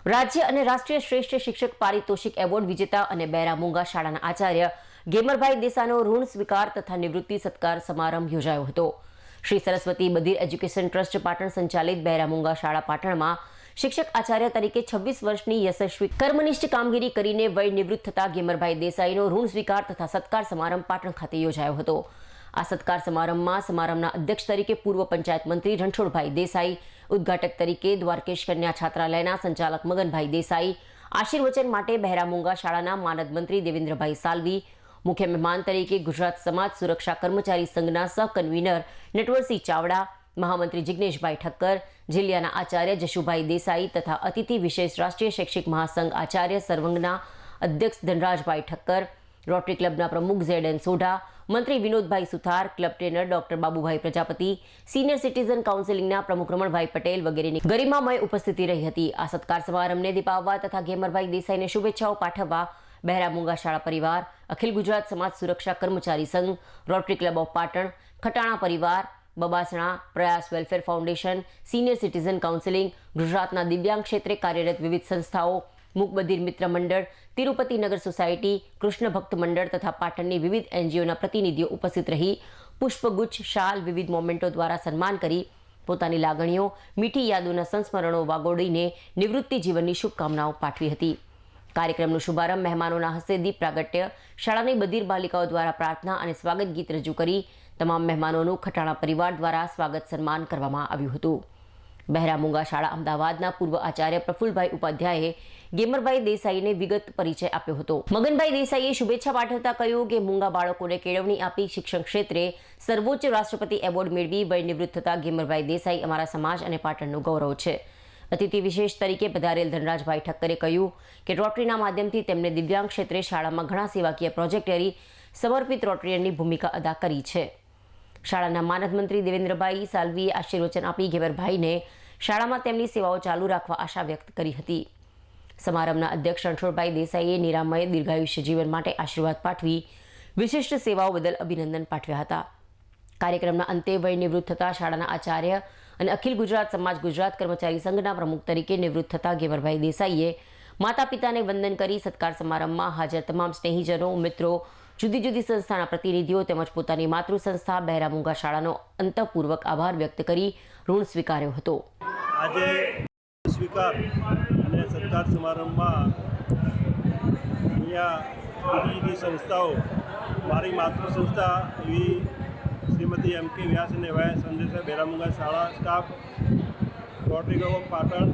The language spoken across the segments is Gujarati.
રાજ્ય અને રાષ્ટ્રીય શ્રેષ્ઠ શિક્ષક પારિતોષિક એવોર્ડ વિજેતા અને બહેરા મૂંગા શાળાના આચાર્ય ગેમરભાઈ દેસાઈનો ઋણ સ્વીકાર તથા નિવૃત્તિ સત્કાર સમારંભ યોજાયો હતો। શ્રી સરસ્વતી બધિર એજ્યુકેશન ટ્રસ્ટ પાટણ સંચાલિત બહેરા મૂંગા શાળા પાટણમાં શિક્ષક આચાર્ય તરીકે 26 વર્ષની યશસ્વી કર્મનિષ્ઠ કામગીરી કરીને વય નિવૃત્ત થતા ગેમરભાઈ દેસાઈનો ઋણ સ્વીકાર તથા સત્કાર સમારંભ પાટણ ખાતે યોજાયો હતો। આ સત્કાર સમારંભમાં સમારંભના અધ્યક્ષ તરીકે પૂર્વ પંચાયત મંત્રી રણછોડભાઈ દેસાઈ, ઉદ્ઘાટક તરીકે દ્વારકેશ કન્યા છાત્રાલયના સંચાલક મગનભાઈ દેસાઈ, આશીર્વચન માટે બહેરા મૂંગા શાળાના માનદ મંત્રી દેવેન્દ્રભાઈ સાલવી, મુખ્ય મહેમાન તરીકે ગુજરાત સમાજ સુરક્ષા કર્મચારી સંઘના સહ કન્વીનર નટવરસિંહ ચાવડા, મહામંત્રી જિગ્નેશભાઈ ઠક્કર, જિલ્લાના આચાર્ય જશુભાઈ દેસાઈ તથા અતિથિ વિશેષ રાષ્ટ્રીય શૈક્ષિક મહાસંઘ આચાર્ય સર્વંગના અધ્યક્ષ ધનરાજભાઈ ઠક્કર, રોટરી ક્લબના પ્રમુખ ZN સોઢા, મંત્રી Vinodbhai Suthar, club trainer doctor Babubhai Prajapati, senior citizen કાઉન્સિલિંગના પ્રમુખ રમણભાઈ પટેલ વગેરેની ગરિમામય ઉપસ્થિતિ રહી હતી। આ સત્કાર સમારંભને દીપાવવા તથા ગેમરભાઈ દેસાઈને શુભેચ્છાઓ પાઠવવા બહેરા મૂંગા શાળા પરિવાર, અખિલ ગુજરાત સમાજ સુરક્ષા કર્મચારી સંઘ, rotary club of Patan, Khatana પરિવાર, બબાસણા, પ્રયાસ welfare foundation, senior citizen counselling, ગુજરાતના દિવ્યાંગ ક્ષેત્રે કાર્યરત વિવિધ સંસ્થાઓ, મૂકબધિર મિત્ર મંડળ, તિરુપતિ નગર સોસાયટી, કૃષ્ણ ભક્ત મંડળ તથા પાટણની વિવિધ NGOના પ્રતિનિધિઓ ઉપસ્થિત રહી પુષ્પગુચ્છ, શાલ, વિવિધ મોમેન્ટો દ્વારા સન્માન કરી પોતાની લાગણીઓ, મીઠી યાદોના સંસ્મરણો વાગોડીને નિવૃત્તિ જીવનની શુભકામનાઓ પાઠવી હતી। કાર્યક્રમનો શુભારંભ મહેમાનોના હસ્તે દીપ પ્રાગટ્ય, શાળાની બધિર બાલિકાઓ દ્વારા પ્રાર્થના અને સ્વાગત ગીત રજૂ કરી તમામ મહેમાનોનું ખટાણા પરિવાર દ્વારા સ્વાગત સન્માન કરવામાં આવ્યું હતું। બહેરા મૂંગા શાળા અમદાવાદના પૂર્વ આચાર્ય પ્રફુલભાઈ ઉપાધ્યાયે ગેમરભાઈ દેસાઈને વિગત પરિચય આપ્યો હતો। મગનભાઈ દેસાઈએ શુભેચ્છા પાઠવતા કહ્યું કે મૂંગા બાળકોને કેળવણી આપી શિક્ષણ ક્ષેત્રે સર્વોચ્ચ રાષ્ટ્રપતિ એવોર્ડ મેળવી વય નિવૃત્ત થતા ગેમરભાઈ દેસાઈ અમારા સમાજ અને પાટણનું ગૌરવ છે। અતિથિ વિશેષ તરીકે પધારેલ ધનરાજભાઈ ઠક્કરે કહ્યું કે રોટરીના માધ્યમથી તેમણે દિવ્યાંગ ક્ષેત્રે શાળામાં ઘણા સેવાકીય પ્રોજેક્ટ કરી સમર્પિત રોટરીયનની ભૂમિકા અદા કરી છે। શાળાના માનદ મંત્રી દેવેન્દ્રભાઈ સાલવીએ આશીર્વચન આપી ગેમરભાઈને શાળામાં તેમની સેવાઓ ચાલુ રાખવા આશા વ્યક્ત કરી હતી। સમારંભના અધ્યક્ષ રણછોડભાઈ દેસાઈએ નિરામય દીર્ઘાયુષ્ય જીવન માટે આશીર્વાદ પાઠવી વિશિષ્ટ સેવાઓ બદલ અભિનંદન પાઠવ્યા હતા। કાર્યક્રમના અંતે વય નિવૃત્ત થતા શાળાના આચાર્ય અને અખિલ ગુજરાત સમાજ ગુજરાત કર્મચારી સંઘના પ્રમુખ તરીકે નિવૃત્ત થતા ગેમરભાઈ દેસાઈએ માતા પિતાને વંદન કરી સત્કાર સમારંભમાં હાજર તમામ સ્નેહીજનો, મિત્રો, જુદી જુદી સંસ્થાના પ્રતિનિધિઓ તેમજ પોતાની માતૃ સંસ્થા બહેરા મૂંગા શાળાનો અંતઃપૂર્વક આભાર વ્યક્ત કરી ઋણ સ્વીકાર્યો હતો। આજે સ્વીકાર અને સત્કાર સમારંભમાં અહીંયા જુદી જુદી સંસ્થાઓ, મારી માતૃ સંસ્થા એવી શ્રીમતી MK વ્યાસ અને વાય સંદેશા બહેરા મૂંગા શાળા staff, rotary club of Patan,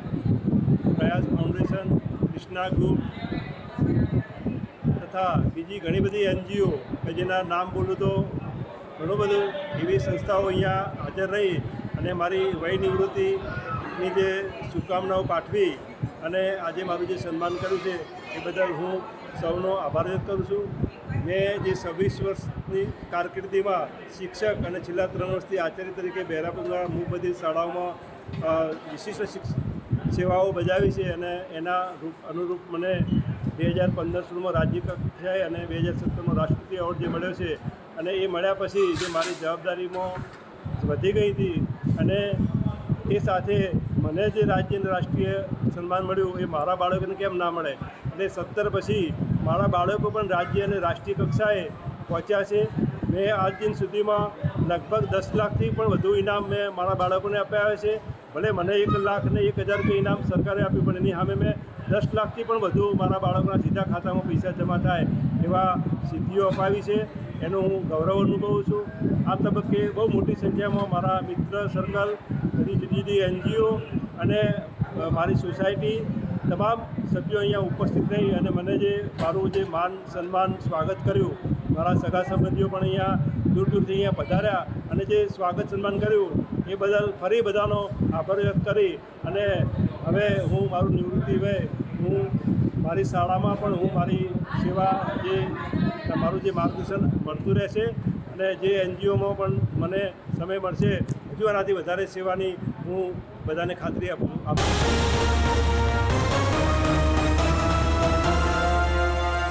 પ્રયાસ ફાઉન્ડેશન, કૃષ્ણા ગ્રુપ તથા બીજી ઘણી બધી NGO કે જેના નામ બોલું તો ઘણું બધું એવી સંસ્થાઓ અહીંયા હાજર રહી અને મારી વય નિવૃત્તિની જે શુભકામનાઓ પાઠવી અને આજે મારું જે સન્માન કર્યું છે એ બદલ હું સૌનો આભાર વ્યક્ત કરું છું। મેં જે 26 વર્ષની કારકિર્દીમાં શિક્ષક અને છેલ્લા 3 વર્ષથી આચાર્ય તરીકે બહેરા મૂંગા મૂકબધિર શાળાઓમાં વિશિષ્ટ સેવાઓ બજાવી છે અને એના અનુરૂપ મને 2015 રાજ્ય કક્ષાએ અને 2017 રાષ્ટ્રપતિ એવોર્ડ જે મળ્યો છે અને એ મળ્યા પછી જે મારી જવાબદારીમાં વધી ગઈ હતી અને એ સાથે મને જે રાજ્ય અને રાષ્ટ્રીય સન્માન મળ્યું એ મારા બાળકોને કેમ ના મળે, એટલે 17 પછી મારા બાળકો પણ રાજ્ય અને રાષ્ટ્રીય કક્ષાએ પહોંચ્યા છે। મેં આજ દિન સુધીમાં લગભગ 10 લાખથી પણ વધુ ઇનામ મેં મારા બાળકોને આપ્યા છે। ભલે મને 1 લાખ અને 1000 રૂપિયા ઇનામ સરકારે આપ્યું પણ એની સામે મેં 10 લાખથી પણ વધુ મારા બાળકોના સીધા ખાતામાં પૈસા જમા થાય એવા સિદ્ધિઓ અપાવી છે, એનું હું ગૌરવ અનુભવું છું। આ તબક્કે બહુ મોટી સંખ્યામાં મારા મિત્ર સર્કલ, બધી જુદી જુદી NGO અને મારી સોસાયટી તમામ સભ્યો અહીંયા ઉપસ્થિત રહી અને મને જે મારું જે માન સન્માન સ્વાગત કર્યું, મારા સગા સંબંધીઓ પણ અહીંયા દૂર દૂરથી અહીંયા પધાર્યા અને જે સ્વાગત સન્માન કર્યું એ બદલ ફરી બધાનો આભાર વ્યક્ત કરી અને હવે હું મારું નિવૃત્તિ વય હું મારી શાળામાં પણ હું મારી સેવા જે મારું જે માર્ગદર્શન મળતું રહેશે અને જે NGOમાં પણ મને સમય મળશે હજુ આનાથી વધારે સેવાની હું બધાને ખાતરી આપું।